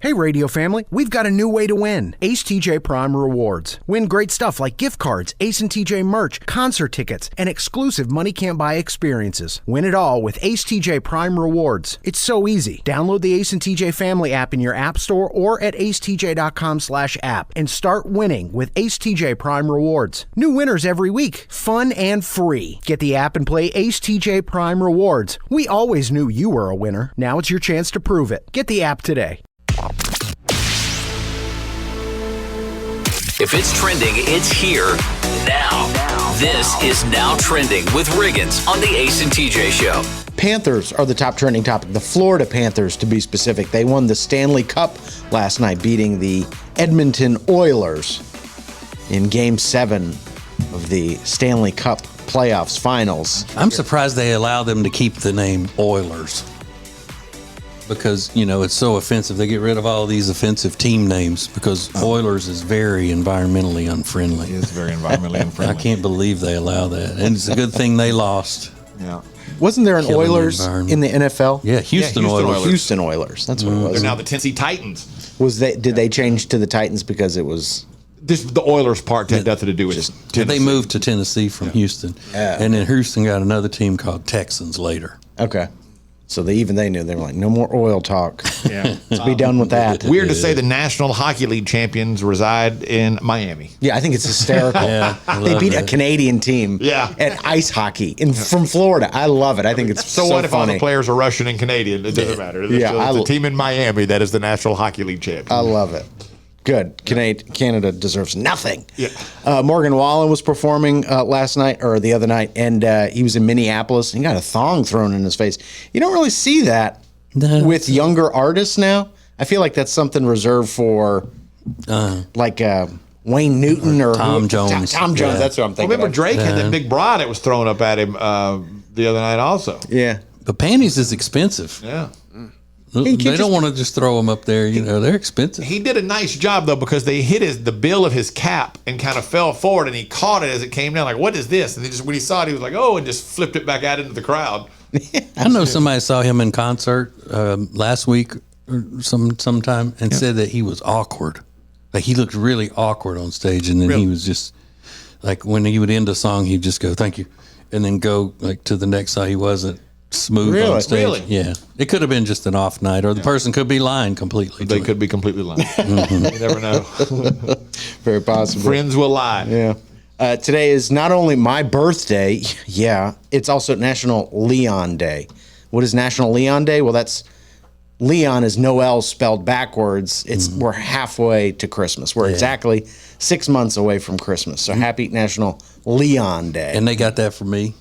Hey radio family, we've got a new way to win. Ace TJ Prime Rewards. Win great stuff like gift cards, Ace and TJ merch, concert tickets, and exclusive money can't buy experiences. Win it all with Ace TJ Prime Rewards. It's so easy. Download the Ace and TJ family app in your app store or at acetj.com/app and start winning with Ace TJ Prime Rewards. New winners every week. Fun and free. Get the app and play Ace TJ Prime Rewards. We always knew you were a winner. Now it's your chance to prove it. Get the app today. If it's trending, it's here now. This is Now Trending with Riggins on the Ace and TJ Show. Panthers are the top trending topic. The Florida Panthers, to be specific. They won the Stanley Cup last night, beating the Edmonton Oilers in Game 7 of the Stanley Cup playoffs finals. I'm surprised they allow them to keep the name Oilers. Because, you know, it's so offensive. They get rid of all these offensive team names because Oilers is very environmentally unfriendly. It is very environmentally unfriendly. I can't believe they allow that. And it's a good thing they lost. Yeah. Wasn't there an Killing Oilers the in the NFL? Yeah, Houston Houston Oilers. Oilers. Houston Oilers. That's what it was. They're now the Tennessee Titans. Did they change to the Titans because it was... The Oilers part had nothing to do with just They moved to Tennessee from Houston. And then Houston got another team called Texans later. Okay. So they knew. They were like, no more oil talk. Yeah. Let's be done with that. Weird to say the National Hockey League champions reside in Miami. Yeah, I think it's hysterical. They beat a Canadian team at ice hockey from Florida. I love it. I think it's so what if funny. all the players are Russian and Canadian? It doesn't matter. It's a team in Miami that is the National Hockey League champion. I love it. Good. Canada deserves nothing. Yeah. Morgan Wallen was performing last night or the other night, and he was in Minneapolis. And he got a thong thrown in his face. You don't really see that with younger artists now. I feel like that's something reserved for Wayne Newton or Tom Jones. Tom Jones. That's what I'm thinking. Remember Drake had that big bra that was thrown up at him the other night also. Yeah. But panties is expensive. Yeah. They don't want to just throw them up there. You know, they're expensive. He did a nice job, though, because they hit the bill of his cap and kind of fell forward, and he caught it as it came down. Like, what is this? And when he saw it, he was like, oh, and just flipped it back out into the crowd. I know somebody saw him in concert last week or sometime and said that he was awkward. Like, he looked really awkward on stage, and then he was just, like, when he would end a song, he'd just go, thank you, and then go, like, to the next song. He wasn't smooth on stage. Really? Yeah. It could have been just an off night, or the person could be lying completely. They could be completely lying. You never know. Very possible. Friends will lie. Yeah. Today is not only my birthday, it's also National Leon Day. What is National Leon Day? Well, that's Leon is Noel spelled backwards. We're halfway to Christmas. We're exactly 6 months away from Christmas. So happy National Leon Day. And they got that for me.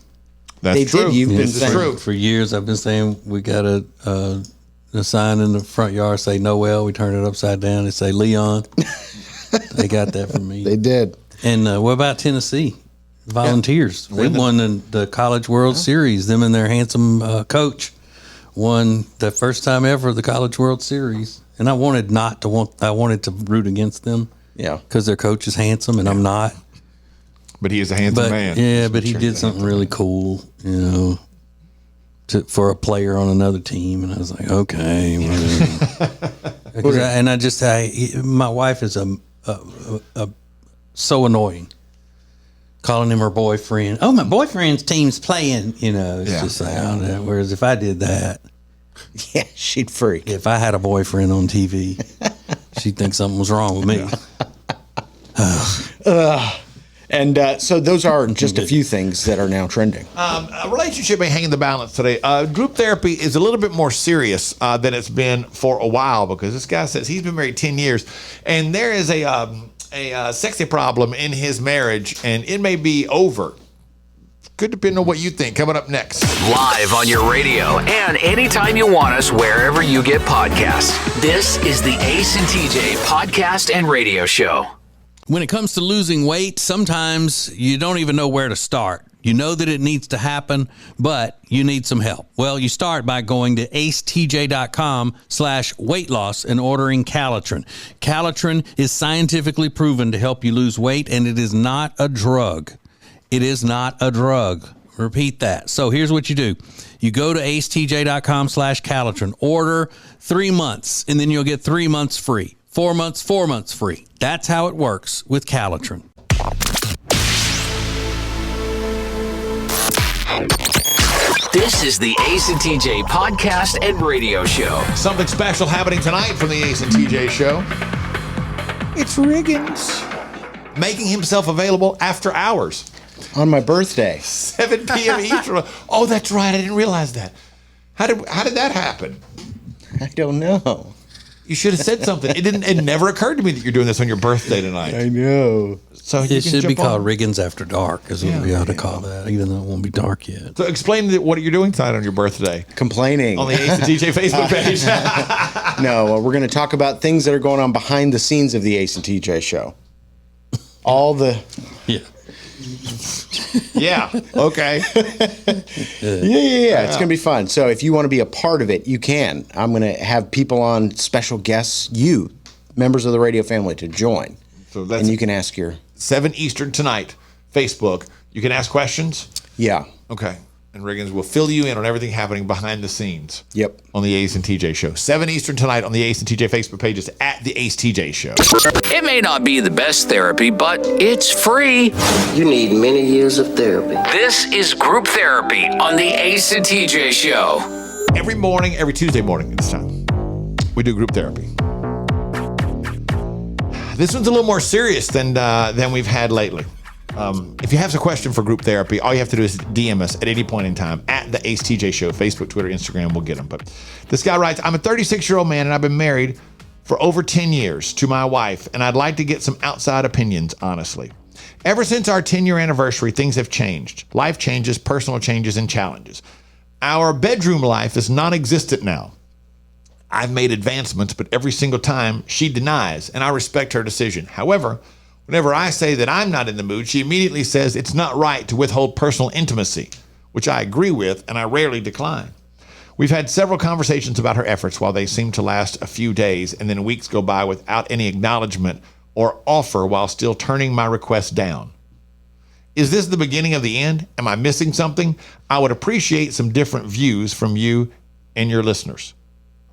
That's true. You've been This is saying true. For years, I've been saying we got a sign in the front yard say Noel. We turn it upside down and say Leon. They got that from me. They did. And what about Tennessee? Volunteers. They won the College World Series. Them and their handsome coach won the first time ever the College World Series. And I wanted to root against them. Yeah. Because their coach is handsome and I'm not. But he is a handsome man. Yeah, but he did something really cool, you know, for a player on another team. And I was like, okay. My wife is so annoying. Calling him her boyfriend. Oh, my boyfriend's team's playing, you know. It's just like, oh, no. Whereas if I did that. Yeah, she'd freak. If I had a boyfriend on TV, she'd think something was wrong with me. And so those are just a few things that are now trending. A relationship may hang in the balance today. Group therapy is a little bit more serious than it's been for a while because this guy says he's been married 10 years and there is a sexy problem in his marriage and it may be over. Could depend on what you think. Coming up next. Live on your radio and anytime you want us, wherever you get podcasts. This is the Ace and TJ podcast and radio show. When it comes to losing weight, sometimes you don't even know where to start. You know that it needs to happen, but you need some help. Well, you start by going to acetj.com/weight loss and ordering Calitrin. Calitrin is scientifically proven to help you lose weight, and it is not a drug. It is not a drug. Repeat that. So here's what you do. You go to acetj.com/Calitrin, order 3 months, and then you'll get 3 months free. 4 months, 4 months free. That's how it works with Calitrin. This is the Ace and TJ podcast and radio show. Something special happening tonight from the Ace and TJ show. It's Riggins making himself available after hours. On my birthday. 7 p.m. Eastern. Oh, that's right. I didn't realize that. How did that happen? I don't know. You should have said something. It never occurred to me that you're doing this on your birthday tonight. I know. So you It can should be jump called on. Riggins After Dark, is what we ought to call that, even though it won't be dark yet. So explain what you're doing tonight on your birthday Complaining. on the Ace and TJ Facebook page. No, we're going to talk about things that are going on behind the scenes of the Ace and TJ show. All the... Yeah. Yeah. Okay. Yeah. It's going to be fun. So if you want to be a part of it, you can. I'm going to have people on, special guests, you, members of the radio family, to join. So that's and you can ask your... 7 Eastern tonight, Facebook. You can ask questions. Yeah. Okay. And Riggins will fill you in on everything happening behind the scenes. Yep. On the Ace and TJ show. 7 Eastern tonight on the Ace and TJ Facebook pages at the Ace TJ show. It may not be the best therapy, but it's free. You need many years of therapy. This is group therapy on the Ace and TJ show. Every morning, every Tuesday morning at this time, we do group therapy. This one's a little more serious than we've had lately. If you have a question for group therapy, all you have to do is DM us at any point in time at the Ace TJ Show. Facebook, Twitter, Instagram, we'll get them. But this guy writes, I'm a 36-year-old man and I've been married for over 10 years to my wife, and I'd like to get some outside opinions, honestly. Ever since our 10-year anniversary, things have changed. Life changes, personal changes, and challenges. Our bedroom life is non-existent now. I've made advancements, but every single time she denies, and I respect her decision. However, whenever I say that I'm not in the mood, she immediately says it's not right to withhold personal intimacy, which I agree with, and I rarely decline. We've had several conversations about her efforts while they seem to last a few days, and then weeks go by without any acknowledgement or offer while still turning my request down. Is this the beginning of the end? Am I missing something? I would appreciate some different views from you and your listeners.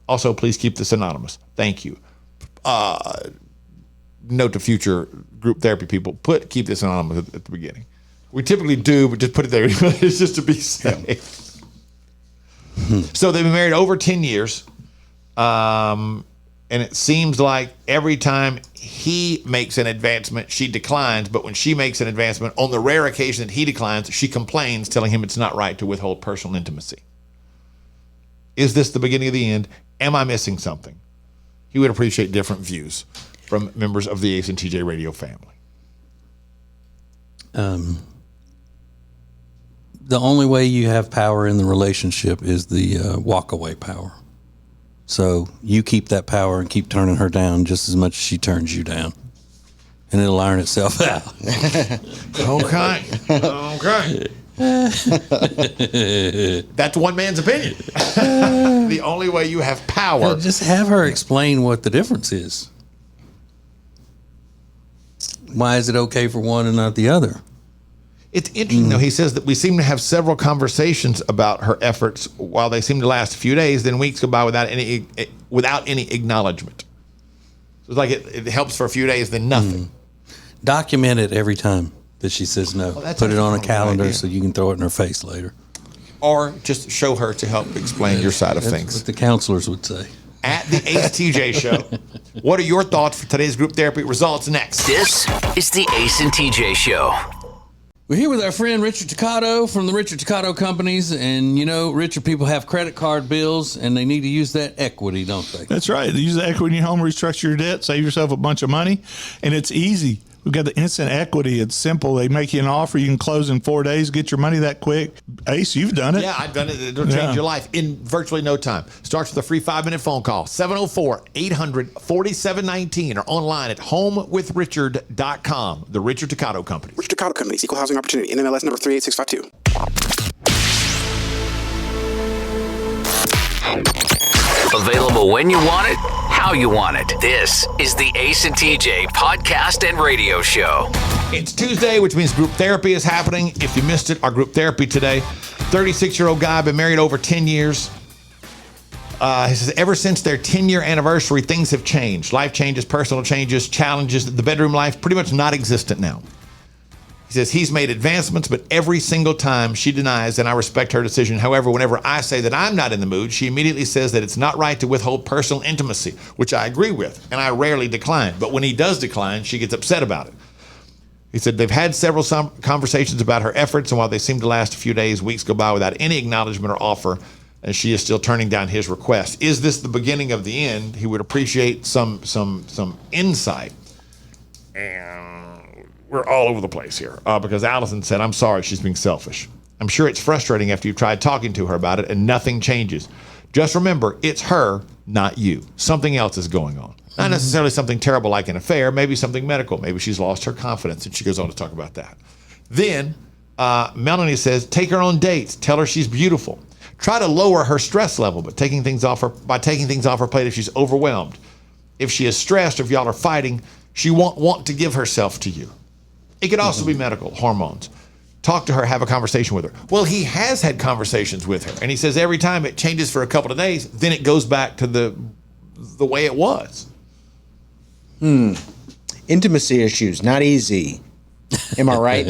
Also, please keep this anonymous. Thank you. Note to future group therapy people, keep this anonymous at the beginning. We typically do, but just put it there. It's just to be safe. So they've been married over 10 years. And it seems like every time he makes an advancement, she declines. But when she makes an advancement, on the rare occasion that he declines, she complains, telling him it's not right to withhold personal intimacy. Is this the beginning of the end? Am I missing something? He would appreciate different views from members of the Ace and TJ radio family. The only way you have power in the relationship is the walk-away power. So you keep that power and keep turning her down just as much as she turns you down. And it'll iron itself out. Okay. That's one man's opinion. The only way you have power. Well, just have her explain what the difference is. Why is it okay for one and not the other? It's interesting, though. He says that we seem to have several conversations about her efforts while they seem to last a few days, then weeks go by without any acknowledgement. So it's like it helps for a few days, then nothing. Document it every time that she says no. that's Put it on a actually a good calendar idea. so you can throw it in her face later. Or just show her to help explain your side of That's things. what the counselors would say. At the Ace TJ Show. What are your thoughts for today's group therapy results next? This is the Ace and TJ show. We're here with our friend Richard Toccato from the Richard Toccato Companies. And, you know, Richard, people have credit card bills and they need to use that equity, don't they? That's right. Use the equity in your home, restructure your debt, save yourself a bunch of money, and it's easy. We've got the instant equity. It's simple. They make you an offer. You can close in 4 days, get your money that quick. Ace, you've done it. Yeah, I've done it. It'll change your life in virtually no time. Starts with a free 5-minute phone call, 704-800-4719, or online at homewithrichard.com. The Richard Toccato Company. Richard Toccato Company, Equal Housing Opportunity, NMLS number 38652. Available when you want it, how how you want it. This is the Ace and TJ podcast and radio show. It's Tuesday, which means group therapy is happening. If you missed it, our group therapy today, 36-year-old guy, been married over 10 years. He says, ever since their 10-year anniversary, things have changed. Life changes, personal changes, challenges. The bedroom life, pretty much not existent now. He says he's made advancements, but every single time she denies, and I respect her decision. However, whenever I say that I'm not in the mood, she immediately says that it's not right to withhold personal intimacy, which I agree with, and I rarely decline. But when he does decline, she gets upset about it. He said they've had several conversations about her efforts, and while they seem to last a few days, weeks go by without any acknowledgement or offer, and she is still turning down his request. Is this the beginning of the end? He would appreciate some insight. And we're all over the place here because Allison said, I'm sorry, she's being selfish. I'm sure it's frustrating after you've tried talking to her about it and nothing changes. Just remember, it's her, not you. Something else is going on. Not necessarily something terrible like an affair, maybe something medical. Maybe she's lost her confidence, and she goes on to talk about that. Then Melanie says, take her on dates. Tell her she's beautiful. Try to lower her stress level by taking things off her plate if she's overwhelmed. If she is stressed or if y'all are fighting, she won't want to give herself to you. It could also be medical, hormones. Talk to her, have a conversation with her. Well, he has had conversations with her, and he says every time it changes for a couple of days, then it goes back to the way it was. Intimacy issues, not easy. Am I right?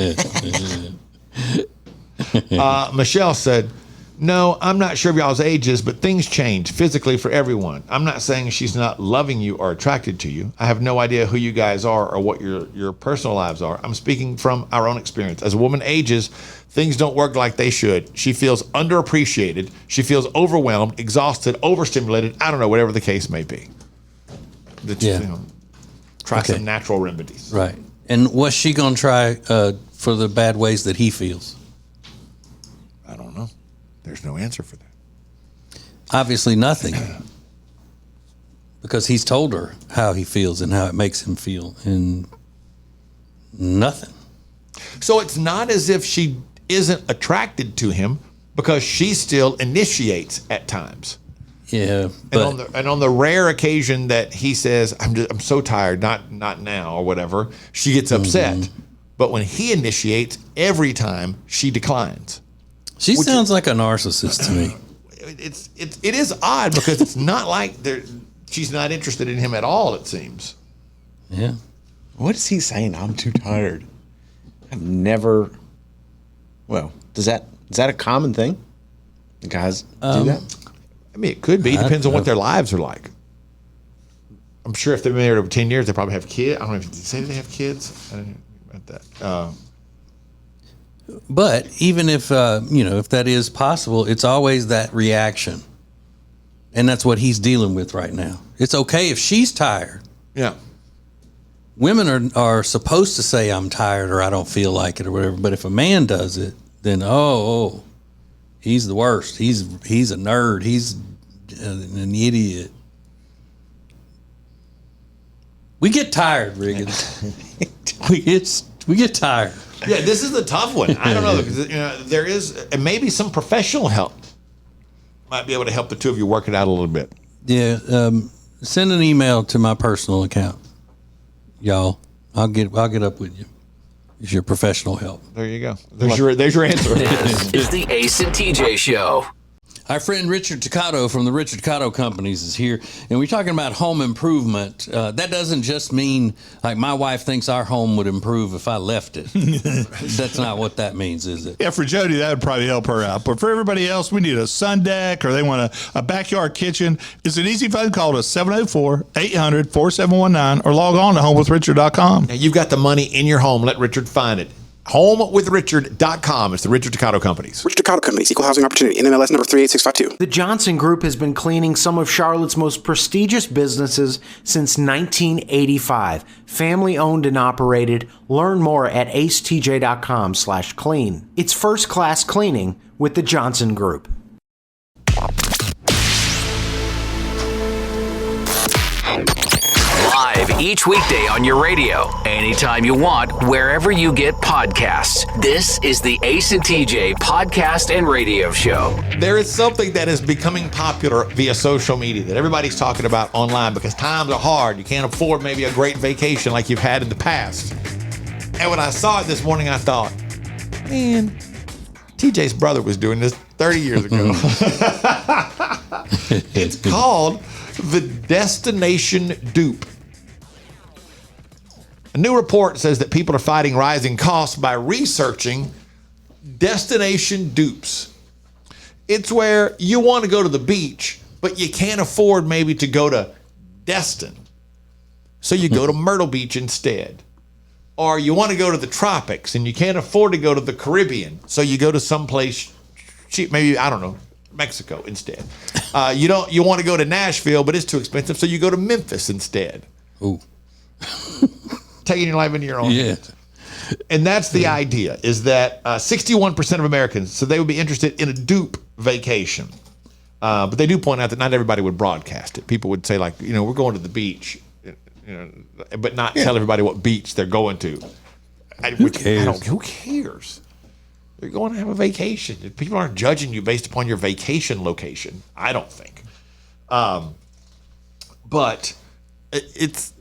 Michelle said, no, I'm not sure of y'all's ages, but things change physically for everyone. I'm not saying she's not loving you or attracted to you. I have no idea who you guys are or what your personal lives are. I'm speaking from our own experience. As a woman ages, things don't work like they should. She feels underappreciated. She feels overwhelmed, exhausted, overstimulated. I don't know, whatever the case may be. Try some natural remedies. Right. And what's she going to try for the bad ways that he feels? I don't know. There's no answer for that. Obviously nothing. Because he's told her how he feels and how it makes him feel. And nothing. So it's not as if she isn't attracted to him because she still initiates at times. Yeah. But And on the rare occasion that he says, I'm so tired, not now or whatever, she gets upset. But when he initiates, every time she declines. She sounds like a narcissist to me. It is odd because it's not like she's not interested in him at all, it seems. Yeah. What is he saying? I'm too tired. I've never. Well, is that a common thing? The guys do that? I mean, it could be. It depends on what their lives are like. I'm sure if they've been married over 10 years, they probably have kids. I don't know if you say they have kids. I don't know about that. But even if, if that is possible, it's always that reaction. And that's what he's dealing with right now. It's okay if she's tired. Yeah. Women are supposed to say, I'm tired or I don't feel like it or whatever. But if a man does it, then, he's the worst. He's a nerd. He's an idiot. We get tired, Regan. we get tired. Yeah, this is the tough one. I don't know because there is, and maybe some professional help might be able to help the two of you work it out a little bit. Yeah, send an email to my personal account, y'all. I'll get up with you. It's your professional help. There you go. There's your answer. This is the Ace and TJ Show. Our friend Richard Toccato from the Richard Toccato Companies is here, and we're talking about home improvement. That doesn't just mean like my wife thinks our home would improve if I left it. That's not what that means, is it? Yeah, for Jody, that would probably help her out. But for everybody else, we need a sun deck or they want a backyard kitchen. It's an easy phone call to 704-800-4719 or log on to homewithrichard.com. Now, you've got the money in your home. Let Richard find it. HomeWithRichard.com. It's the Richard Toccato Companies. Richard Toccato Companies, Equal Housing Opportunity, NMLS number 38652. The Johnson Group has been cleaning some of Charlotte's most prestigious businesses since 1985. Family owned and operated. Learn more at acetj.com/clean. It's first class cleaning with the Johnson Group. Live each weekday on your radio, anytime you want, wherever you get podcasts. This is the Ace and TJ podcast and radio show. There is something that is becoming popular via social media that everybody's talking about online because times are hard. You can't afford maybe a great vacation like you've had in the past. And when I saw it this morning, I thought, man, TJ's brother was doing this 30 years ago. It's called the destination dupe. A new report says that people are fighting rising costs by researching destination dupes. It's where you want to go to the beach, but you can't afford maybe to go to Destin. So you go to Myrtle Beach instead. Or you want to go to the tropics and you can't afford to go to the Caribbean. So you go to someplace cheap, maybe, I don't know, Mexico instead. You want to go to Nashville, but it's too expensive. So you go to Memphis instead. Ooh. Taking your life into your own hands. And that's the idea, is that 61% of Americans, so they would be interested in a dupe vacation. But they do point out that not everybody would broadcast it. People would say, like, we're going to the beach, but not tell everybody what beach they're going to. Who cares? Who cares? You're going to have a vacation. People aren't judging you based upon your vacation location, I don't think. But it's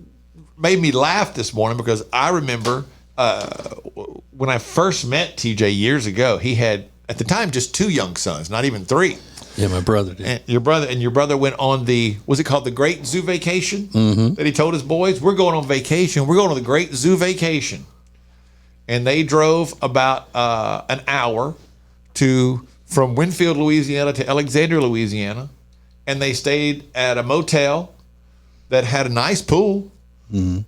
made me laugh this morning because I remember when I first met TJ years ago, he had, at the time, just 2 young sons, not even 3. Yeah, my brother did. And your brother went on was it called the Great Zoo Vacation? Mm-hmm. That he told his boys, we're going on vacation. We're going on the Great Zoo Vacation. And they drove about an hour from Winfield, Louisiana to Alexandria, Louisiana. And they stayed at a motel that had a nice pool. Mm-hmm.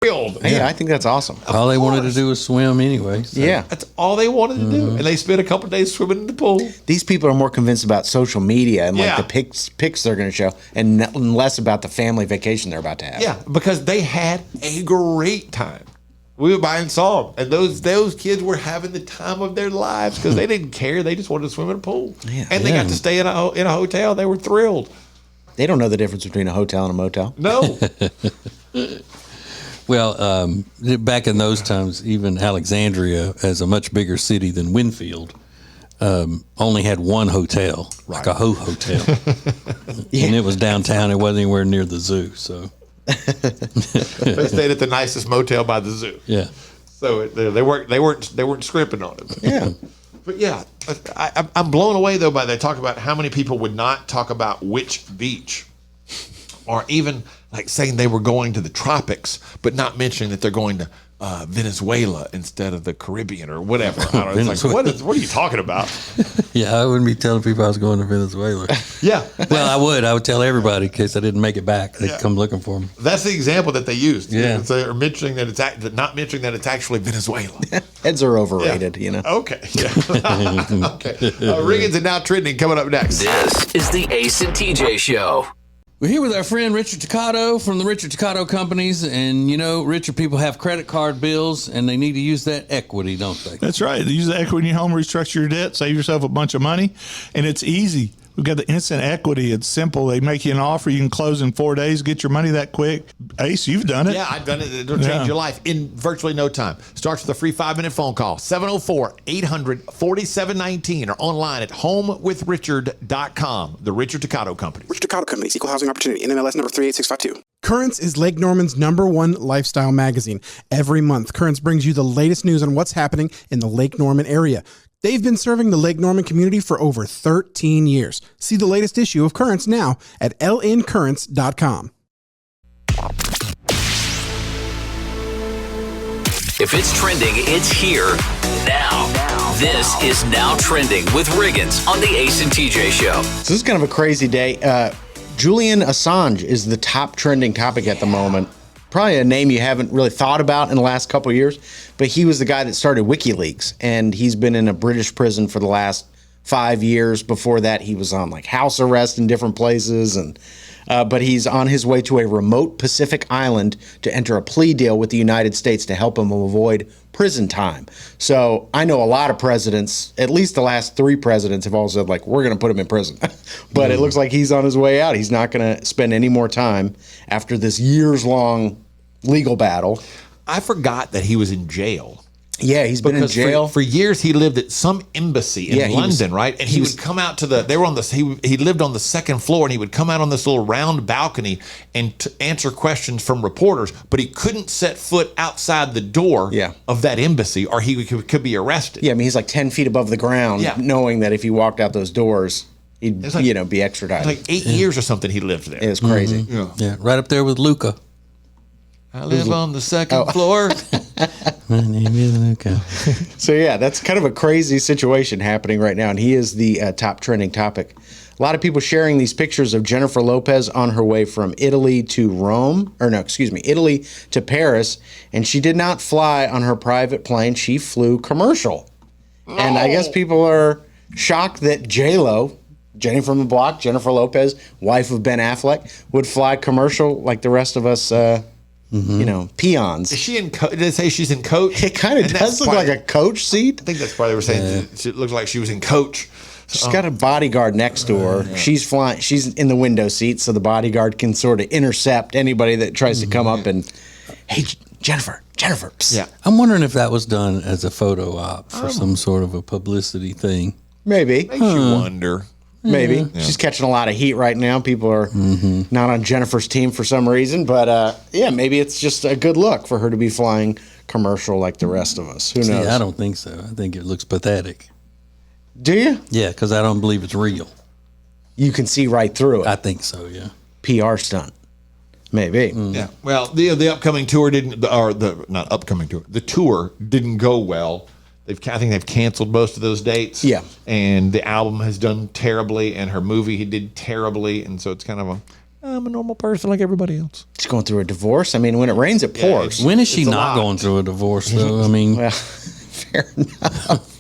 Yeah, I think that's awesome. All they wanted to do was swim anyway. So. Yeah. That's all they wanted to do. And they spent a couple of days swimming in the pool. These people are more convinced about social media and Yeah. like the pics they're going to show and less about the family vacation they're about to have. Yeah, because they had a great time. We went by and saw them. And those kids were having the time of their lives because they didn't care. They just wanted to swim in a pool. Yeah. And they got to stay in a hotel. They were thrilled. They don't know the difference between a hotel and a motel. No. Well, back in those times, even Alexandria, as a much bigger city than Winfield, only had one hotel, like a hotel. And it was downtown. It wasn't anywhere near the zoo. So They stayed at the nicest motel by the zoo. yeah. So they weren't scrimping on it. Yeah. But yeah, I'm blown away though by they talk about how many people would not talk about which beach, or even like saying they were going to the tropics, but not mentioning that they're going to Venezuela instead of the Caribbean or whatever. I don't know. It's like, what are you talking about? Yeah, I wouldn't be telling people I was going to Venezuela. Yeah. Well, I would tell everybody in case I didn't make it back. They'd come looking for me. That's the example that they used. Yeah. So they're mentioning that not mentioning that it's actually Venezuela. Heads are overrated, Okay. Yeah. Okay. Riggins and Now Trending coming up next. This is the Ace and TJ Show. We're here with our friend Richard Toccato from the Richard Toccato Companies. And, Richard, people have credit card bills and they need to use that equity, don't they? That's right. Use the equity in your home, restructure your debt, save yourself a bunch of money, and it's easy. We've got the instant equity. It's simple. They make you an offer. You can close in 4 days, get your money that quick. Ace, you've done it. Yeah, I've done it. It'll change your life in virtually no time. Starts with a free 5-minute phone call, 704-800-4719, or online at homewithrichard.com. The Richard Toccato Company. Richard Toccato Company, Equal Housing Opportunity, NMLS number 38652. Currents is Lake Norman's #1 lifestyle magazine. Every month, Currents brings you the latest news on what's happening in the Lake Norman area. They've been serving the Lake Norman community for over 13 years. See the latest issue of Currents now at lncurrents.com. If it's trending, it's here now. This is Now Trending with Riggins on the Ace and TJ Show. So this is kind of a crazy day. Julian Assange is the top trending topic at the moment. Probably a name you haven't really thought about in the last couple of years, but he was the guy that started WikiLeaks, and he's been in a British prison for the last 5 years. Before that, he was on like house arrest in different places, and but he's on his way to a remote Pacific island to enter a plea deal with the United States to help him avoid prison time. So I know a lot of presidents, at least the last 3 presidents, have all said, like, we're going to put him in prison. But it looks like he's on his way out. He's not going to spend any more time after this years-long legal battle. I forgot that he was in jail. Yeah, he's been in jail for years. He lived at some embassy in London, right? And he would come out to they were on this. He lived on the second floor, and he would come out on this little round balcony and answer questions from reporters. But he couldn't set foot outside the door of that embassy, or he could be arrested. Yeah, I mean, he's like 10 feet above the ground, knowing that if he walked out those doors, he'd be extradited. Like 8 years or something he lived there. It was crazy. Yeah, right up there with Luca. I live on the second floor. My name is Luca. So yeah, that's kind of a crazy situation happening right now, and he is the top trending topic. A lot of people sharing these pictures of Jennifer Lopez on her way from Italy to Italy to Paris, and she did not fly on her private plane. She flew commercial. And I guess people are shocked that J-Lo, Jenny from the Block, Jennifer Lopez, wife of Ben Affleck, would fly commercial like the rest of us peons. Is she in? Did they say she's in coach? It kind of does look like a coach seat. I think that's why they were saying it looked like she was in coach. She's got a bodyguard next to her. Yeah. She's flying. She's in the window seat, so the bodyguard can sort of intercept anybody that tries to come up and, hey, Jennifer. Psst. Yeah. I'm wondering if that was done as a photo op for some sort of a publicity thing. Maybe. Makes you wonder. Maybe. Yeah. She's catching a lot of heat right now. People are not on Jennifer's team for some reason. But, maybe it's just a good look for her to be flying commercial like the rest of us. Who knows? I don't think so. I think it looks pathetic. Do you? Yeah, because I don't believe it's real. You can see right through it. I think so, yeah. PR stunt. Maybe. Yeah. Well, the upcoming tour the tour didn't go well. I think they've canceled most of those dates. Yeah. And the album has done terribly, and her movie did terribly, and so it's kind of I'm a normal person like everybody else. She's going through a divorce. I mean, when it rains, it pours. When is she not going through a divorce, though? I mean, well, fair enough.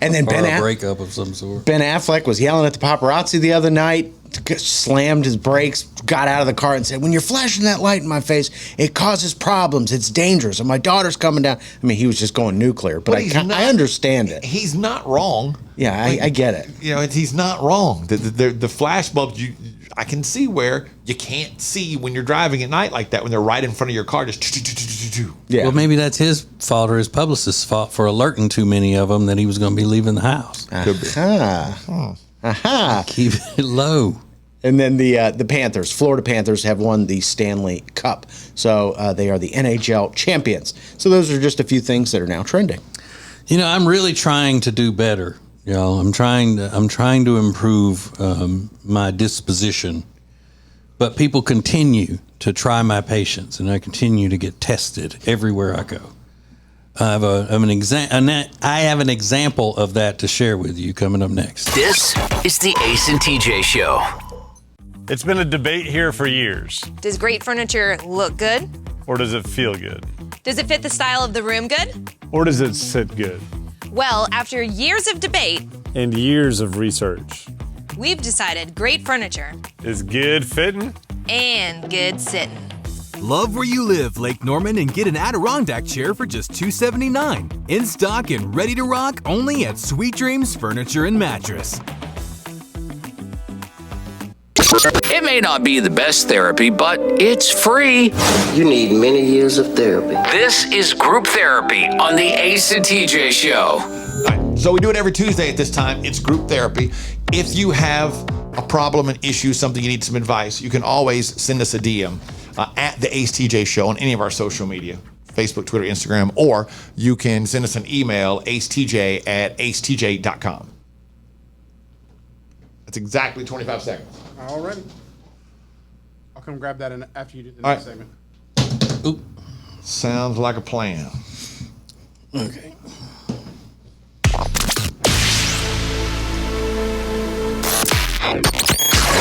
And then a breakup of some sort. Ben Affleck was yelling at the paparazzi the other night, slammed his brakes, got out of the car and said, when you're flashing that light in my face, it causes problems. It's dangerous. And my daughter's coming down. I mean, he was just going nuclear, but I understand it. He's not wrong. Yeah, I get it. He's not wrong. The flash bulbs, I can see where you can't see when you're driving at night like that, when they're right in front of your car, just yeah. Well, maybe that's his fault or his publicist's fault for alerting too many of them that he was going to be leaving the house. Could be. Keep it low. And then the Panthers, Florida Panthers, have won the Stanley Cup. So they are the NHL champions. So those are just a few things that are now trending. I'm really trying to do better. I'm trying to improve my disposition. But people continue to try my patience, and I continue to get tested everywhere I go. I have an example of that to share with you coming up next. This is the Ace and TJ Show. It's been a debate here for years. Does great furniture look good? Or does it feel good? Does it fit the style of the room good? Or does it sit good? Well, after years of debate and years of research, we've decided great furniture is good fitting and good sitting. Love where you live, Lake Norman, and get an Adirondack chair for just $279. In stock and ready to rock only at Sweet Dreams Furniture and Mattress. It may not be the best therapy, but it's free. You need many years of therapy. This is Group Therapy on the Ace and TJ Show. All right, so we do it every Tuesday at this time. It's group therapy. If you have a problem, an issue, something you need some advice, you can always send us a DM at the Ace TJ Show on any of our social media, Facebook, Twitter, Instagram, or you can send us an email, acetj@acetj.com. That's exactly 25 seconds. Alrighty. I'll come grab that after you do the next segment. Oop. Sounds like a plan. Okay.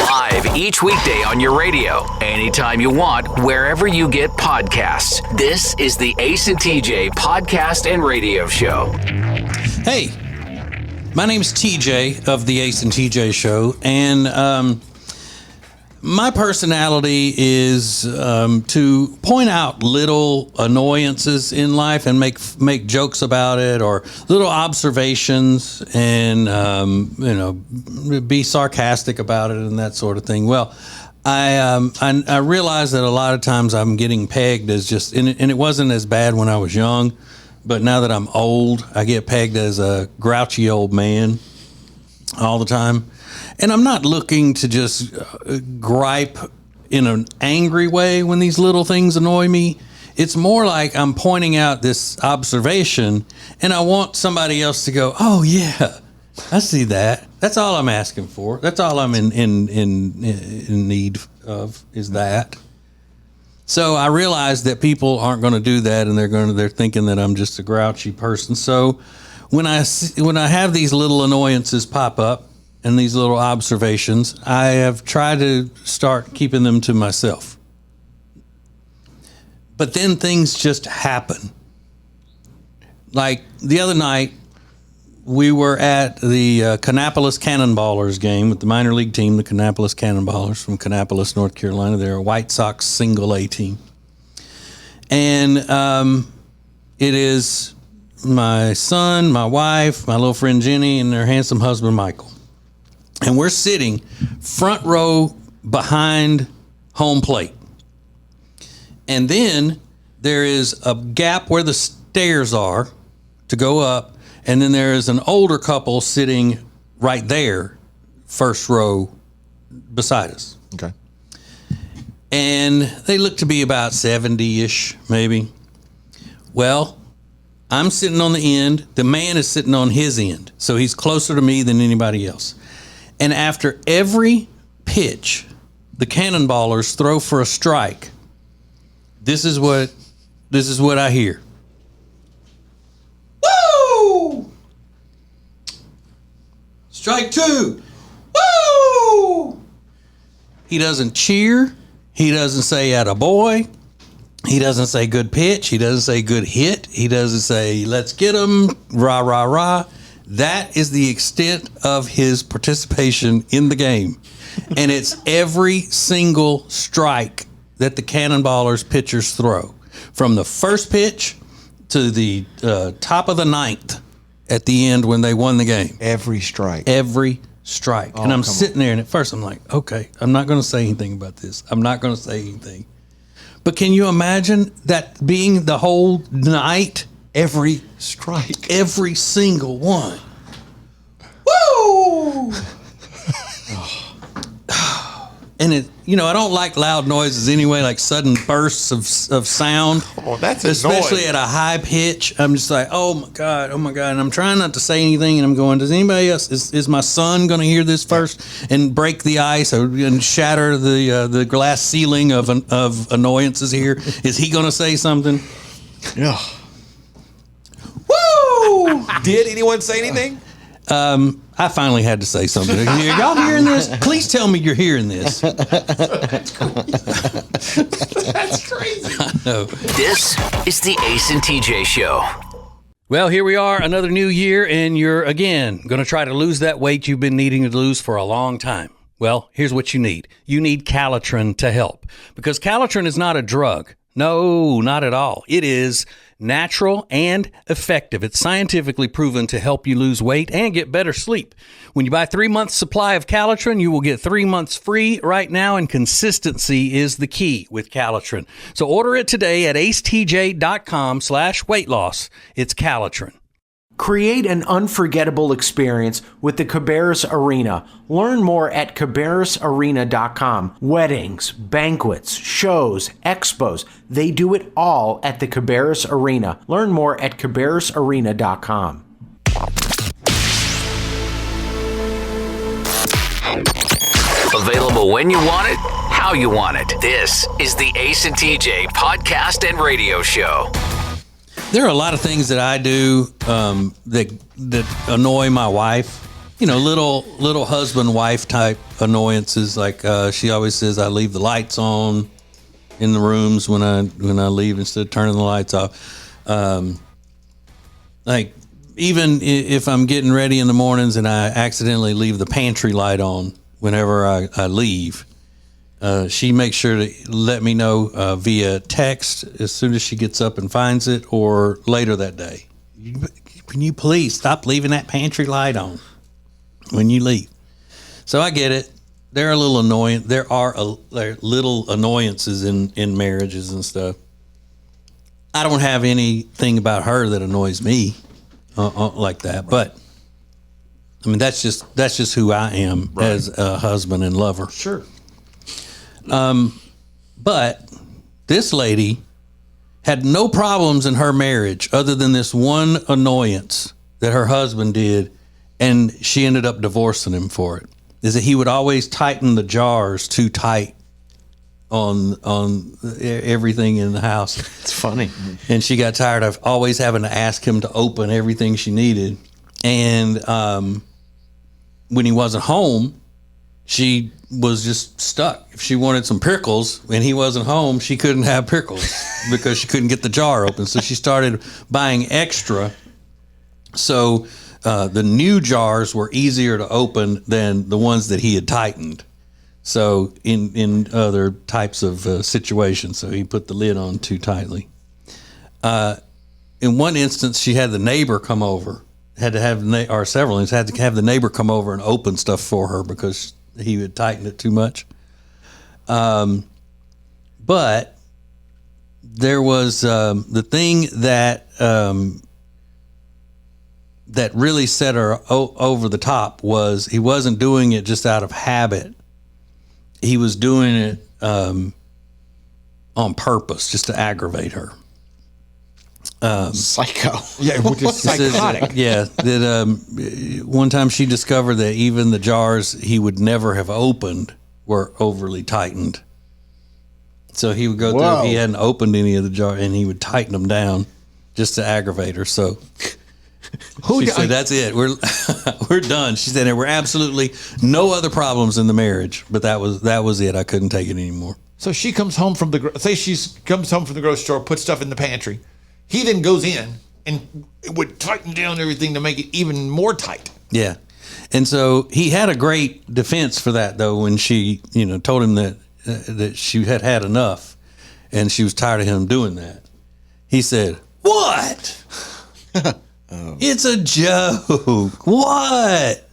Live each weekday on your radio, anytime you want, wherever you get podcasts. This is the Ace and TJ Podcast and Radio Show. Hey, My name's TJ of the Ace and TJ Show, and my personality is to point out little annoyances in life and make jokes about it, or little observations, and be sarcastic about it and that sort of thing. Well, I realize that a lot of times I'm getting pegged as just, and it wasn't as bad when I was young, but now that I'm old, I get pegged as a grouchy old man all the time. And I'm not looking to just gripe in an angry way when these little things annoy me. It's more like I'm pointing out this observation, and I want somebody else to go, "Oh yeah, I see that." That's all I'm asking for. That's all I'm in need of, is that. So I realize that people aren't going to do that, and they're thinking that I'm just a grouchy person. So when I have these little annoyances pop up and these little observations, I have tried to start keeping them to myself. But then things just happen. Like the other night, we were at the Kannapolis Cannonballers game with the minor league team, the Kannapolis Cannonballers from Kannapolis, North Carolina. They're a White Sox single A team. And it is my son, my wife, my little friend Jenny, and their handsome husband Michael. And we're sitting front row behind home plate. And then there is a gap where the stairs are to go up. And then there is an older couple sitting right there, first row beside us. Okay. And they look to be about 70-ish, maybe. Well, I'm sitting on the end. The man is sitting on his end. So he's closer to me than anybody else. And after every pitch, the Cannonballers throw for a strike. This is what I hear. Woo! Strike two. Woo! He doesn't cheer. He doesn't say attaboy. He doesn't say good pitch. He doesn't say good hit. He doesn't say let's get him, rah, rah, rah. That is the extent of his participation in the game. And it's every single strike that the Cannonballers pitchers throw. From the first pitch to the top of the ninth at the end when they won the game. Every strike. Every strike. Oh, and I'm sitting there, and at first I'm like, okay, I'm not going to say anything about this. I'm not going to say anything. But can you imagine that being the whole night? Every strike. Every single one. Woo! And it, I don't like loud noises anyway, like sudden bursts of sound. Oh, that's especially annoying. at a high pitch. I'm just like, oh my god, and I'm trying not to say anything, and I'm going, does anybody else? Is my son going to hear this first and break the ice and shatter the glass ceiling of annoyances here? Is he going to say something? Yeah. Woo! Did anyone say anything? I finally had to say something. Y'all hearing this? Please tell me you're hearing this. That's crazy. I know. This is the Ace and TJ Show. Well, here we are, another new year, and you're, again, going to try to lose that weight you've been needing to lose for a long time. Well, here's what you need. You need Calitrin to help, because Calitrin is not a drug. No, not at all. It is natural and effective. It's scientifically proven to help you lose weight and get better sleep. When you buy 3 months supply of Calitrin, you will get 3 months free right now, and consistency is the key with Calitrin. So order it today at acetj.com/weight loss. It's Calitrin. Create an unforgettable experience with the Cabarrus Arena. Learn more at cabarrusarena.com. Weddings, banquets, shows, expos, they do it all at the Cabarrus Arena. Learn more at cabarrusarena.com. Available when you want it, how you want it. This is the Ace and TJ podcast and radio show. There are a lot of things that I do that annoy my wife. Little husband-wife type annoyances. Like she always says I leave the lights on in the rooms when I leave instead of turning the lights off. Like even if I'm getting ready in the mornings and I accidentally leave the pantry light on whenever I leave, she makes sure to let me know via text as soon as she gets up and finds it, or later that day. Can you please stop leaving that pantry light on when you leave? So I get it. They're a little annoying. There are little annoyances in marriages and stuff. I don't have anything about her that annoys me like that, but I mean that's just who I am as a husband and lover. Sure. But this lady had no problems in her marriage other than this one annoyance that her husband did, and she ended up divorcing him for it. Is that he would always tighten the jars too tight on everything in the house. It's funny. And she got tired of always having to ask him to open everything she needed. And when he wasn't home, she was just stuck. If she wanted some pickles and he wasn't home, she couldn't have pickles because she couldn't get the jar open. So she started buying extra. So the new jars were easier to open than the ones that he had tightened. So in other types of situations, so he put the lid on too tightly. In one instance, she had the neighbor come over. Had to have, or several instances, had to have the neighbor come over and open stuff for her because he had tightened it too much. But there was the thing that that really set her over the top was he wasn't doing it just out of habit. He was doing it on purpose, just to aggravate her. Psycho. Yeah, which is psychotic. Yeah, that one time she discovered that even the jars he would never have opened were overly tightened. So he would go through, if he hadn't opened any of the jars, and he would tighten them down just to aggravate her. So she said, that's it. We're done. She said there were absolutely no other problems in the marriage, but that was it. I couldn't take it anymore. So she comes home from comes home from the grocery store, puts stuff in the pantry. He then goes in and would tighten down everything to make it even more tight. Yeah. And so he had a great defense for that, though, when she, told him that she had had enough and she was tired of him doing that. He said, "What? It's a joke. What?"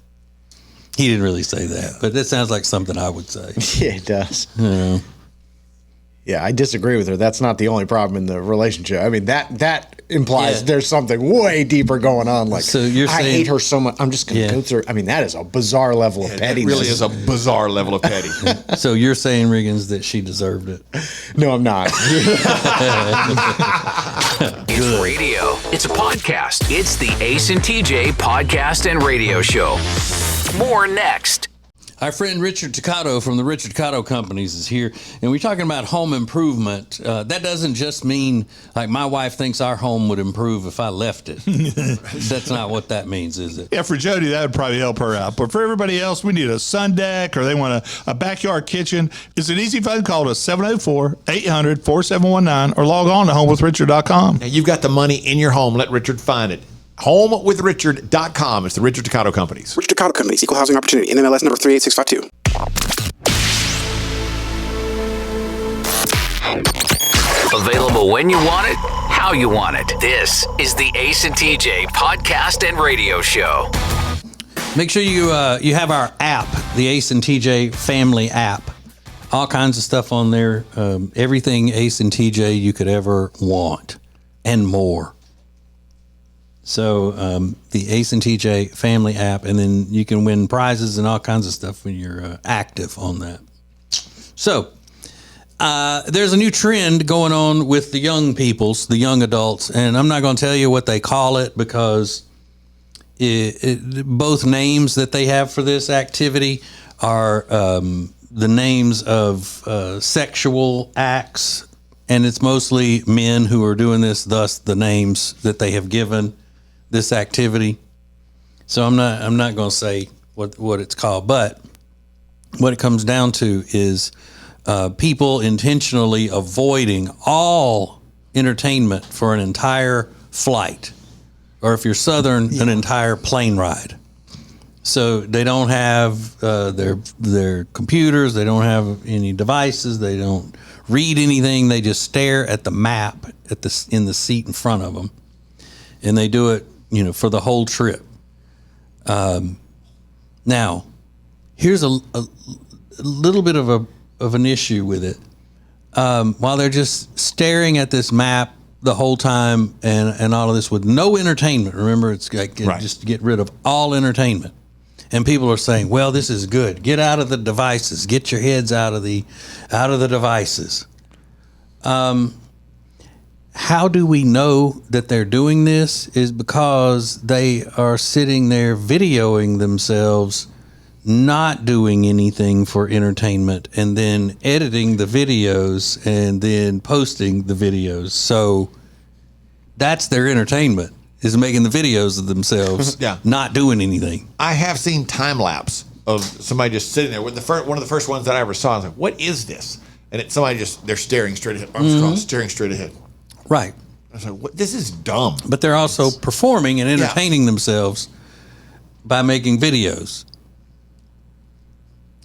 He didn't really say that, but that sounds like something I would say. Yeah, it does. Yeah, I disagree with her. That's not the only problem in the relationship. I mean, that implies there's something way deeper going on. Like, so you're saying, I hate her so much. I'm just going to go through. I mean, that is a bizarre level of pettiness. It really is a bizarre level of petty. So you're saying, Riggins, that she deserved it? No, I'm not. It's radio. It's a podcast. It's the Ace and TJ podcast and radio show. More next. Our friend Richard Toccato from the Richard Toccato Companies is here, and we're talking about home improvement. That doesn't just mean like my wife thinks our home would improve if I left it. That's not what that means, is it? Yeah, for Jody, that would probably help her out. But for everybody else, we need a sun deck or they want a backyard kitchen. It's an easy phone call to 704-800-4719 or log on to homewithrichard.com. Now, you've got the money in your home. Let Richard find it. HomeWithRichard.com. It's the Richard Toccato Companies. Richard Toccato Companies, Equal Housing Opportunity, NMLS number 38652. Available when you want it, how you want it. This is the Ace and TJ podcast and radio show. Make sure you have our app, the Ace and TJ family app. All kinds of stuff on there. Everything Ace and TJ you could ever want and more. So the Ace and TJ family app, and then you can win prizes and all kinds of stuff when you're active on that. So there's a new trend going on with the young peoples, the young adults, and I'm not going to tell you what they call it because both names that they have for this activity are the names of sexual acts, and it's mostly men who are doing this, thus the names that they have given this activity. So I'm not going to say what it's called, but what it comes down to is people intentionally avoiding all entertainment for an entire flight. or if you're Southern, an entire plane ride. So they don't have their computers. They don't have any devices. They don't read anything. They just stare at the map in the seat in front of them, and they do it, for the whole trip. Now, here's a little bit of an issue with it. While they're just staring at this map the whole time and all of this with no entertainment. Remember, it's like just to get rid of all entertainment. And people are saying, well, this is good. Get out of the devices. Get your heads out of the devices. How do we know that they're doing this? Is because they are sitting there videoing themselves not doing anything for entertainment and then editing the videos and then posting the videos. So that's their entertainment, is making the videos of themselves not doing anything. I have seen time lapse of somebody just sitting there. One of the first ones that I ever saw, I was like, what is this? And it's somebody they're staring straight ahead, arms crossed, staring straight ahead. Right. I was like, what? This is dumb. But they're also performing and entertaining themselves by making videos.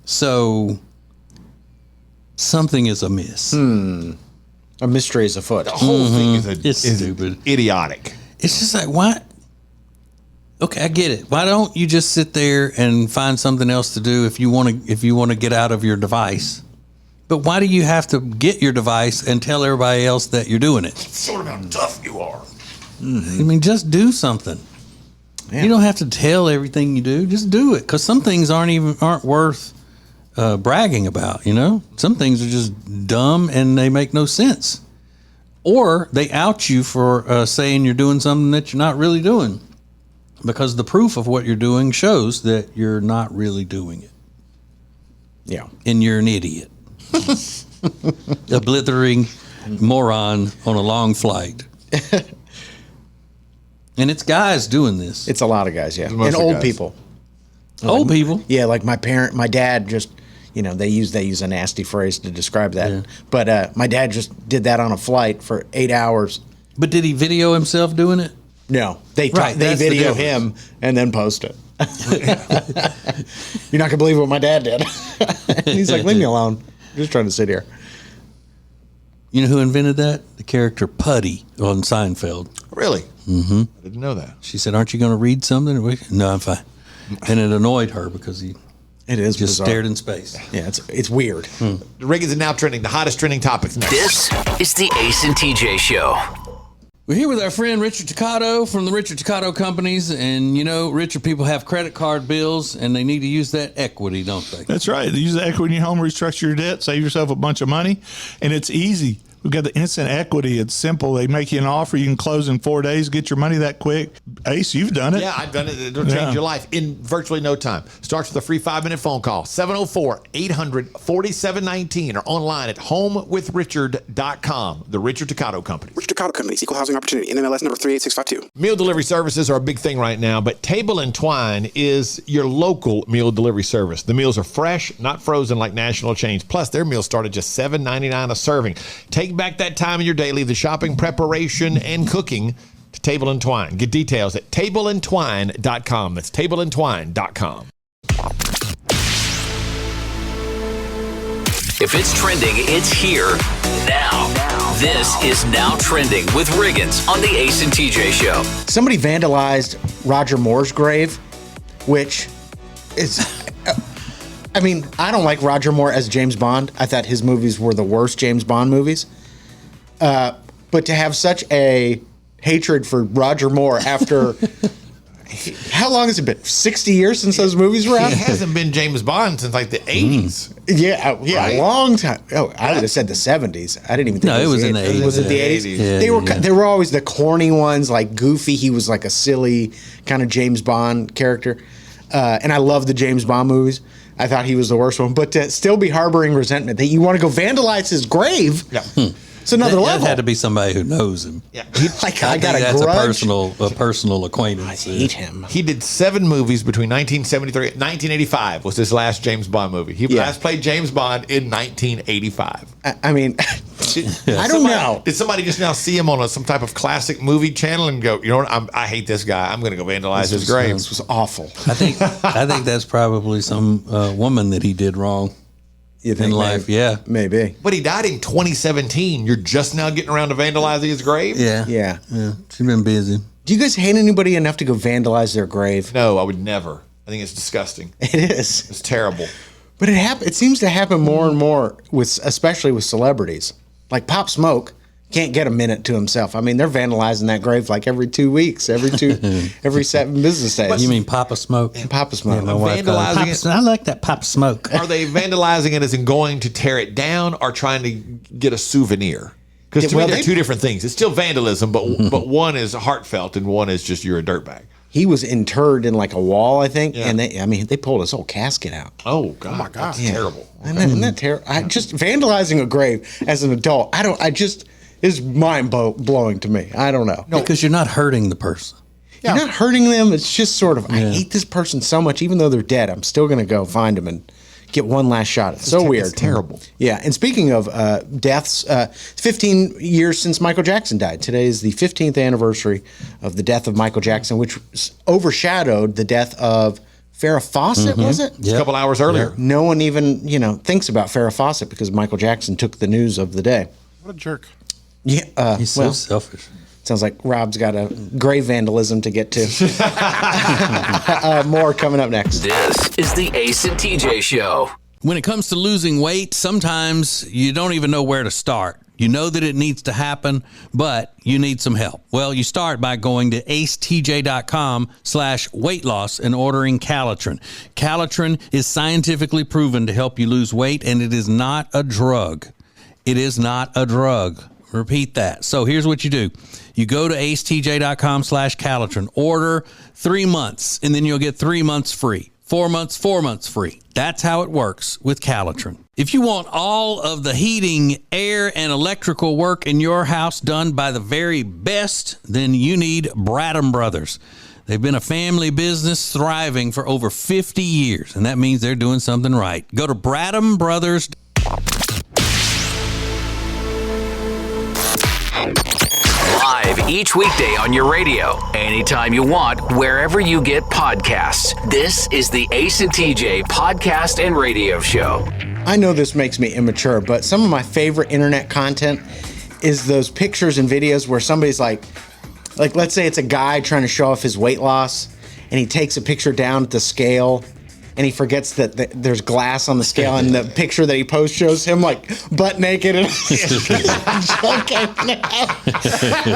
So something is amiss. A mystery is afoot. The whole thing is stupid, idiotic. It's just like, why? Okay, I get it. Why don't you just sit there and find something else to do if you want to get out of your device? But why do you have to get your device and tell everybody else that you're doing it? Sort of how tough you are. I mean, just do something. Yeah. You don't have to tell everything you do. Just do it, because some things aren't worth bragging about. Some things are just dumb and they make no sense, or they out you for saying you're doing something that you're not really doing, because the proof of what you're doing shows that you're not really doing it. Yeah, and you're an idiot. A blithering moron on a long flight. And it's guys doing this. It's a lot of guys, yeah. And old people. Old people? Yeah, like my dad just, they use a nasty phrase to describe that. Yeah. But my dad just did that on a flight for 8 hours. But did he video himself doing it? No. They video him and then post it. You're not going to believe what my dad did. He's like, leave me alone. I'm just trying to sit here. You know who invented that? The character Putty on Seinfeld. Really? Mm-hmm. I didn't know that. She said, aren't you going to read something? No, I'm fine. And it annoyed her because he just bizarre. Stared in space. Yeah, it's weird. The Riggins is now trending, the hottest trending topics next. This is the Ace and TJ Show. We're here with our friend Richard Toccato from the Richard Toccato Companies. And, Richard, people have credit card bills and they need to use that equity, don't they? That's right. They use the equity in your home, restructure your debt, save yourself a bunch of money. And it's easy. We've got the instant equity. It's simple. They make you an offer. You can close in 4 days, get your money that quick. Ace, you've done it. Yeah, I've done it. It'll change your life in virtually no time. Starts with a free 5-minute phone call, 704-800-4719, or online at homewithrichard.com. The Richard Toccato Company. Richard Toccato Company, Equal Housing Opportunity, NMLS number 38652. Meal delivery services are a big thing right now, but Table and Twine is your local meal delivery service. The meals are fresh, not frozen like national chains. Plus, their meals start at just $7.99 a serving. Take back that time in your day, leave the shopping, preparation, and cooking to Table and Twine. Get details at tableandtwine.com. That's tableandtwine.com. If it's trending, it's here now. This is Now Trending with Riggins on the Ace and TJ Show. Somebody vandalized Roger Moore's grave, which is... I mean, I don't like Roger Moore as James Bond. I thought his movies were the worst James Bond movies. But to have such a hatred for Roger Moore after... How long has it been? 60 years since those movies were out? He hasn't been James Bond since like the 80s. Yeah, right? A long time. Oh, I would have said the 70s. I didn't even think it was in the 80s. Was it the 80s? Yeah, they were always the corny ones, like Goofy. He was like a silly kind of James Bond character. And I love the James Bond movies. I thought he was the worst one. But to still be harboring resentment that you want to go vandalize his grave... Yeah. It's another level. That had to be somebody who knows him. Yeah, I got a grudge. A personal acquaintance. I hate him. He did 7 movies between 1973 and 1985 was his last James Bond movie. He last played James Bond in 1985. I mean, I don't know. Did somebody just now see him on some type of classic movie channel and go, you know what? I hate this guy. I'm going to go vandalize his grave. This was awful. I think that's probably some woman that he did wrong in life. Yeah, maybe. But he died in 2017. You're just now getting around to vandalizing his grave? Yeah. She's been busy. Do you guys hate anybody enough to go vandalize their grave? No, I would never. I think it's disgusting. It is. It's terrible. But it seems to happen more and more especially with celebrities. Like Pop Smoke can't get a minute to himself. I mean, they're vandalizing that grave like every 2 weeks, every 7 business days. You mean Papa Smoke? Papa Smoke. Yeah, my wife vandalizing it. I like that Papa Smoke. Are they vandalizing it as in going to tear it down or trying to get a souvenir? Because to me, they're two different things. It's still vandalism, but one is heartfelt and one is just you're a dirtbag. He was interred in like a wall, I think, and they pulled his whole casket out. Oh God! Oh my God! That's terrible. Isn't that terrible? Just vandalizing a grave as an adult. It's mind blowing to me. I don't know. No, because you're not hurting the person. You're not hurting them. It's just sort of, I hate this person so much, even though they're dead. I'm still going to go find them and get one last shot. It's so weird. It's terrible. Yeah. And speaking of deaths, 15 years since Michael Jackson died. Today is the 15th anniversary of the death of Michael Jackson, which overshadowed the death of Farrah Fawcett, was it? A couple hours earlier. No one even, thinks about Farrah Fawcett because Michael Jackson took the news of the day. What a jerk. Yeah. He's so selfish. Sounds like Rob's got a grave vandalism to get to. More coming up next. This is the Ace and TJ Show. When it comes to losing weight, sometimes you don't even know where to start. You know that it needs to happen, but you need some help. Well, you start by going to acetj.com/weight loss and ordering Calitrin. Calitrin is scientifically proven to help you lose weight, and it is not a drug. It is not a drug. Repeat that. So here's what you do. You go to acetj.com/Calitrin, order 3 months, and then you'll get 3 months free. 4 months, 4 months free. That's how it works with Calitrin. If you want all of the heating, air, and electrical work in your house done by the very best, then you need Bradham Brothers. They've been a family business thriving for over 50 years, and that means they're doing something right. Go to Bradham Brothers. Live each weekday on your radio, anytime you want, wherever you get podcasts. This is the Ace and TJ Podcast and Radio Show. I know this makes me immature, but some of my favorite internet content is those pictures and videos where somebody's like let's say it's a guy trying to show off his weight loss, and he takes a picture down at the scale, and he forgets that there's glass on the scale, and the picture that he posts shows him like butt naked and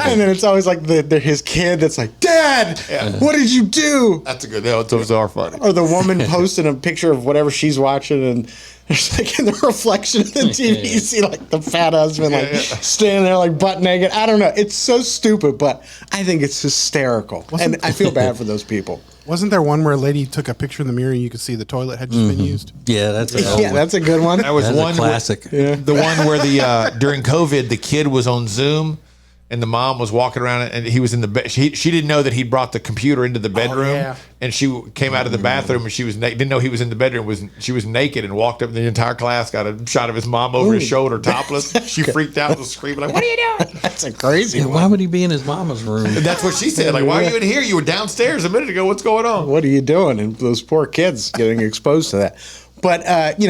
and then it's always like his kid that's like, Dad, what did you do? That's a good. Those are funny. Or the woman posting a picture of whatever she's watching, and there's like in the reflection of the TV, you see like the fat husband standing there like butt naked. I don't know. It's so stupid, but I think it's hysterical, and I feel bad for those people. Wasn't there one where a lady took a picture in the mirror and you could see the toilet had just been used? Yeah, that's a that's a good one. That was That's one a classic. The one where during COVID the kid was on Zoom and the mom was walking around and he was in the bed. She didn't know that he'd brought the computer into the bedroom, and she came out of the bathroom and she was didn't know he was in the bedroom. She was naked and walked up, and the entire class got a shot of his mom over his shoulder, topless. She freaked out and was screaming like, "What are you doing?" That's a crazy one. Why would he be in his mama's room? And that's what she said. Like, why are you in here? You were downstairs a minute ago. What's going on? What are you doing? And those poor kids getting exposed to that. But,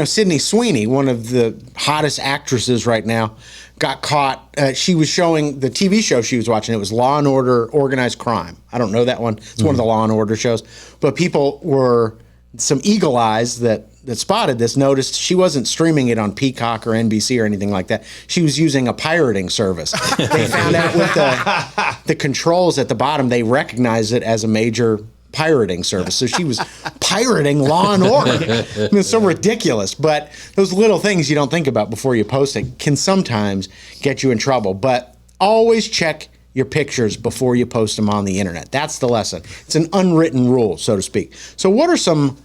Sydney Sweeney, one of the hottest actresses right now, got caught. She was showing the TV show she was watching. It was Law and Order Organized Crime. I don't know that one. It's one of the Law and Order shows. But people were, some eagle eyes that spotted this, noticed she wasn't streaming it on Peacock or NBC or anything like that. She was using a pirating service. They found out with the controls at the bottom, they recognized it as a major pirating service. So she was pirating Law and Order. I mean, it's so ridiculous. But those little things you don't think about before you post it can sometimes get you in trouble. But always check your pictures before you post them on the internet. That's the lesson. It's an unwritten rule, so to speak. So what are some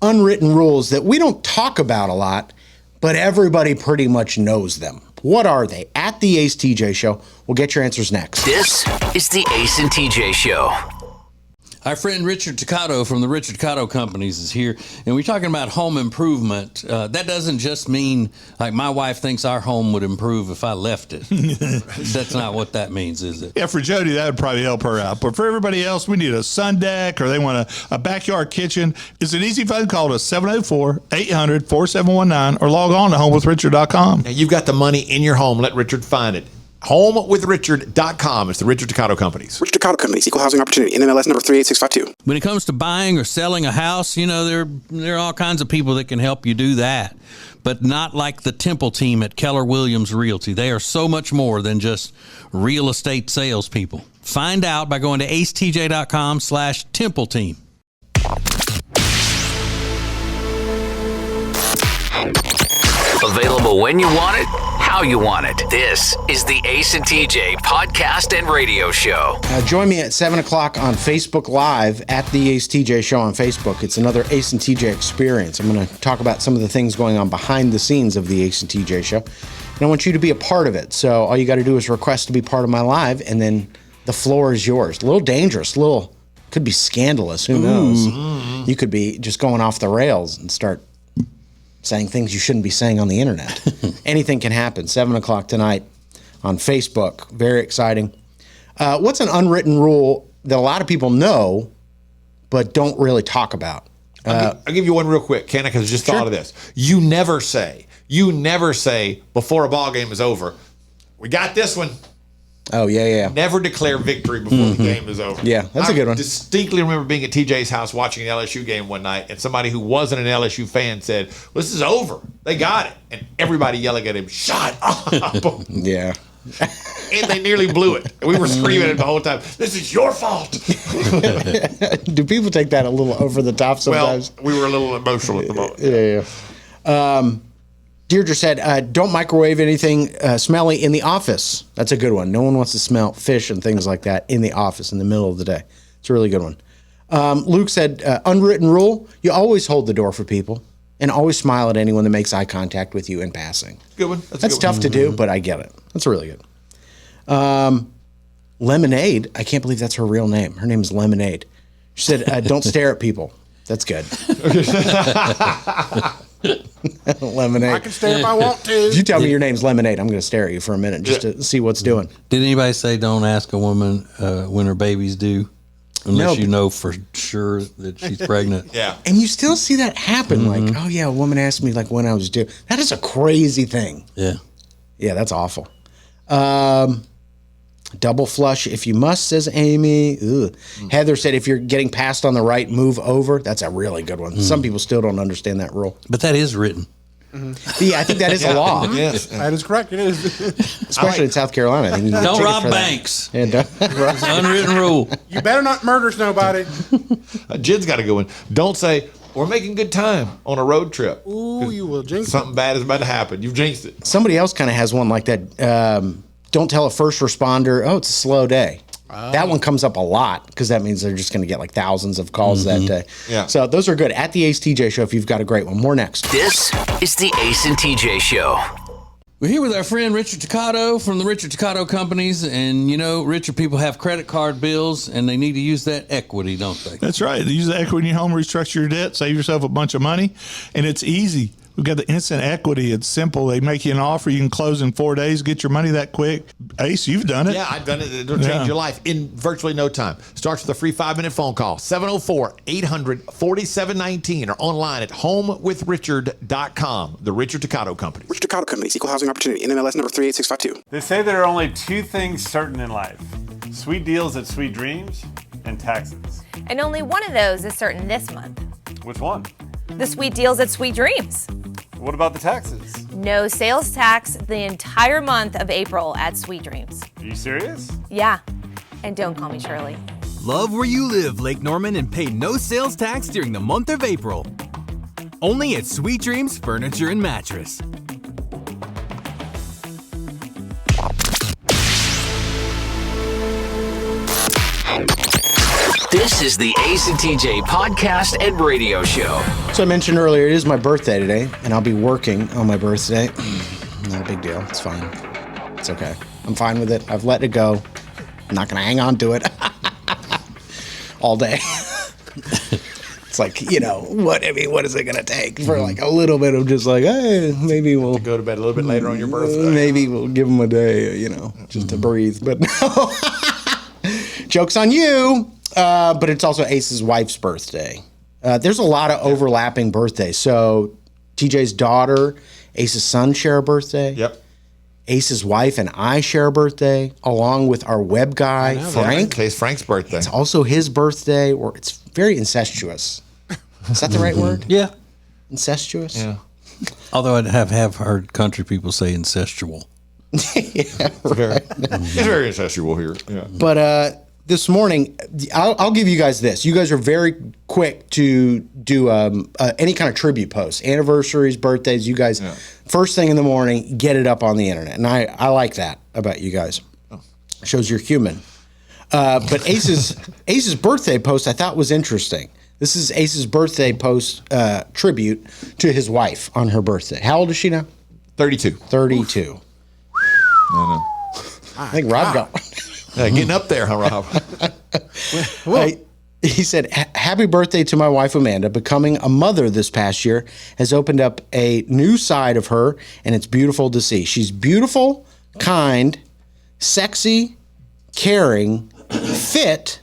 unwritten rules that we don't talk about a lot, but everybody pretty much knows them? What are they? At the Ace TJ Show. We'll get your answers next. This is the Ace and TJ Show. Our friend Richard Toccato from the Richard Toccato Companies is here, and we're talking about home improvement. That doesn't just mean, like, my wife thinks our home would improve if I left it. That's not what that means, is it? Yeah, for Jody, that would probably help her out. But for everybody else, we need a sun deck or they want a backyard kitchen. It's an easy phone call to 704-800-4719 or log on to homewithrichard.com. Now, you've got the money in your home. Let Richard find it. HomeWithRichard.com. It's the Richard Toccato Companies. Richard Toccato Companies, Equal Housing Opportunity, NMLS number 38652. When it comes to buying or selling a house, you know, there are all kinds of people that can help you do that, but not like the Temple team at Keller Williams Realty. They are so much more than just real estate salespeople. Find out by going to acetj.com/Temple team. Available when you want it, how you want it. This is the Ace and TJ podcast and radio show. Join me at 7 o'clock on Facebook Live at the Ace TJ Show on Facebook. It's another Ace and TJ experience. I'm going to talk about some of the things going on behind the scenes of the Ace and TJ Show. And I want you to be a part of it. So all you got to do is request to be part of my live, and then the floor is yours. A little dangerous, could be scandalous. Who knows? You could be just going off the rails and start saying things you shouldn't be saying on the internet. Anything can happen. 7 o'clock tonight on Facebook. Very exciting. What's an unwritten rule that a lot of people know but don't really talk about? I'll give you one real quick, Ken, because I just thought of this. You never say before a ball game is over, we got this one. Oh, yeah. Never declare victory before the game is over. Yeah, that's a good one. I distinctly remember being at TJ's house watching an LSU game one night, and somebody who wasn't an LSU fan said, well, this is over. They got it. And everybody yelling at him, shut up. Yeah. And they nearly blew it. We were screaming it the whole time. This is your fault. Do people take that a little over the top sometimes? Well, we were a little emotional at the moment. Yeah. Deirdre said, don't microwave anything smelly in the office. That's a good one. No one wants to smell fish and things like that in the office in the middle of the day. It's a really good one. Luke said, unwritten rule, you always hold the door for people and always smile at anyone that makes eye contact with you in passing. Good one. That's tough to do, but I get it. That's really good. Lemonade, I can't believe that's her real name. Her name is Lemonade. She said, don't stare at people. That's good. Lemonade. I can stare if I want to. If you tell me your name's Lemonade, I'm going to stare at you for a minute just to see what's doing. Did anybody say don't ask a woman when her baby's due unless you know for sure that she's pregnant? Yeah. And you still see that happen. Like, oh, yeah, a woman asked me like when I was due. That is a crazy thing. Yeah. Yeah, that's awful. Double flush if you must, says Amy. Heather said if you're getting passed on the right, move over. That's a really good one. Some people still don't understand that rule. But that is written. Yeah, I think that is a law. Yes. That is correct. It is. Especially in South Carolina. I think you can get Don't a ticket rob for that. banks. Yeah, It's an unwritten rule. You better not murder nobody. Jen's got a good one. Don't say, we're making good time on a road trip. Ooh, you will jinx it. Something bad is about to happen. You've jinxed it. Somebody else kind of has one like that. Don't tell a first responder, oh, it's a slow day. That one comes up a lot because that means they're just going to get like thousands of calls that day. Yeah. So those are good. At the Ace TJ Show, if you've got a great one. More next. This is the Ace and TJ Show. We're here with our friend Richard Toccato from the Richard Toccato Companies. And, you know, Richard, people have credit card bills and they need to use that equity, don't they? That's right. Use the equity in your home, restructure your debt, save yourself a bunch of money, and it's easy. We've got the instant equity. It's simple. They make you an offer. You can close in 4 days, get your money that quick. Ace, you've done it. Yeah, I've done it. It'll change your life in virtually no time. Starts with a free 5-minute phone call, 704-800-4719, or online at homewithrichard.com. The Richard Toccato Company. Richard Toccato Companies, Equal Housing Opportunity, NMLS number 38652. They say there are only two things certain in life: sweet deals at Sweet Dreams and taxes. And only one of those is certain this month. Which one? The sweet deals at Sweet Dreams. What about the taxes? No sales tax the entire month of April at Sweet Dreams. Are you serious? Yeah. And don't call me Shirley. Love where you live, Lake Norman, and pay no sales tax during the month of April. Only at Sweet Dreams Furniture and Mattress. This is the Ace and TJ podcast and radio show. So I mentioned earlier, it is my birthday today, and I'll be working on my birthday. Not a big deal. It's fine. It's okay. I'm fine with it. I've let it go. I'm not going to hang on to it. all day. It's like, what is it going to take for like a little bit of just like, hey, maybe we'll go to bed a little bit later on your birthday. Maybe we'll give them a day, just to breathe. But no, joke's on you. But it's also Ace's wife's birthday. There's a lot of overlapping birthdays. So TJ's daughter, Ace's son share a birthday. Yep. Ace's wife and I share a birthday, along with our web guy, Frank. Today's Frank's birthday. It's also his birthday, or it's very incestuous. Is that the right word? Yeah. Incestuous? Yeah. Although I have heard country people say incestual. Yeah, right. It's very incestual here. Yeah. But this morning, I'll give you guys this. You guys are very quick to do any kind of tribute posts, anniversaries, birthdays. You guys, first thing in the morning, get it up on the internet. And I like that about you guys. Shows you're human. But Ace's birthday post I thought was interesting. This is Ace's birthday post tribute to his wife on her birthday. How old is she now? 32. 32. No. I think Rob got one. Getting up there, huh, Rob? He said, happy birthday to my wife, Amanda. Becoming a mother this past year has opened up a new side of her, and it's beautiful to see. She's beautiful, kind, sexy, caring, fit,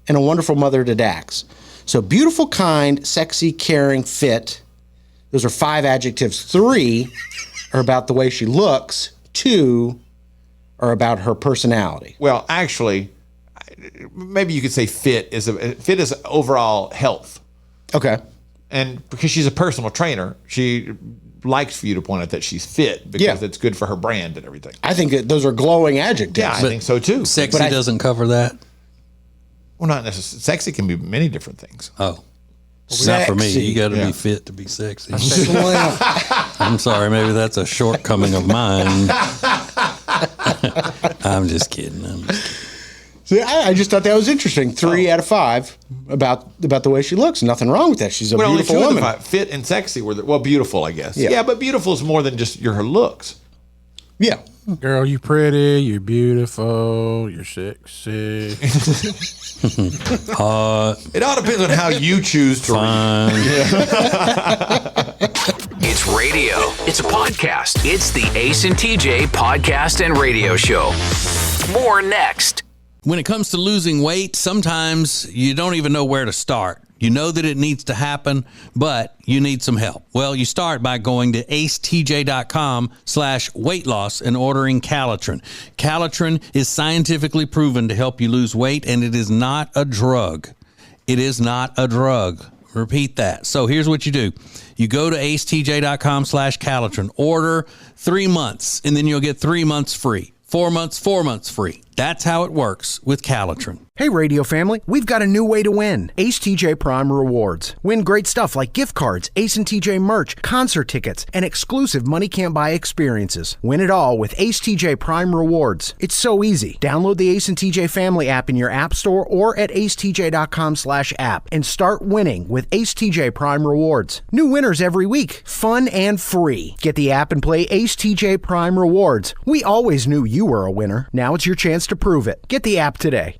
and a wonderful mother to Dax. So beautiful, kind, sexy, caring, fit. Those are 5 adjectives. 3 are about the way she looks. 2 are about her personality. Well, actually, maybe you could say fit is overall health. Okay. And because she's a personal trainer, she likes for you to point out that she's fit because it's good for her brand and everything. I think that those are glowing adjectives. Yeah, I think so too. Sexy doesn't cover that? Well, not necessarily. Sexy can be many different things. Oh. Not for me. You got to be fit to be sexy. I'm sorry. Maybe that's a shortcoming of mine. I'm just kidding. See, I just thought that was interesting. 3 out of 5 about the way she looks. Nothing wrong with that. She's a beautiful woman. Fit and sexy were beautiful, I guess. Yeah, but beautiful is more than just her looks. Yeah. Girl, you pretty, you're beautiful, you're sexy. It all depends on how you choose to read. It's radio. It's a podcast. It's the Ace and TJ podcast and radio show. More next. When it comes to losing weight, sometimes you don't even know where to start. You know that it needs to happen, but you need some help. Well, you start by going to acetj.com/weight loss and ordering Calitrin. Calitrin is scientifically proven to help you lose weight, and it is not a drug. It is not a drug. Repeat that. So here's what you do. You go to acetj.com/Calitrin, order 3 months, and then you'll get 3 months free. 4 months free. That's how it works with Calitrin. Hey, radio family, we've got a new way to win. Ace TJ Prime Rewards. Win great stuff like gift cards, Ace and TJ merch, concert tickets, and exclusive money can't buy experiences. Win it all with Ace TJ Prime Rewards. It's so easy. Download the Ace and TJ family app in your app store or at acetj.com/app and start winning with Ace TJ Prime Rewards. New winners every week. Fun and free. Get the app and play Ace TJ Prime Rewards. We always knew you were a winner. Now it's your chance to prove it. Get the app today.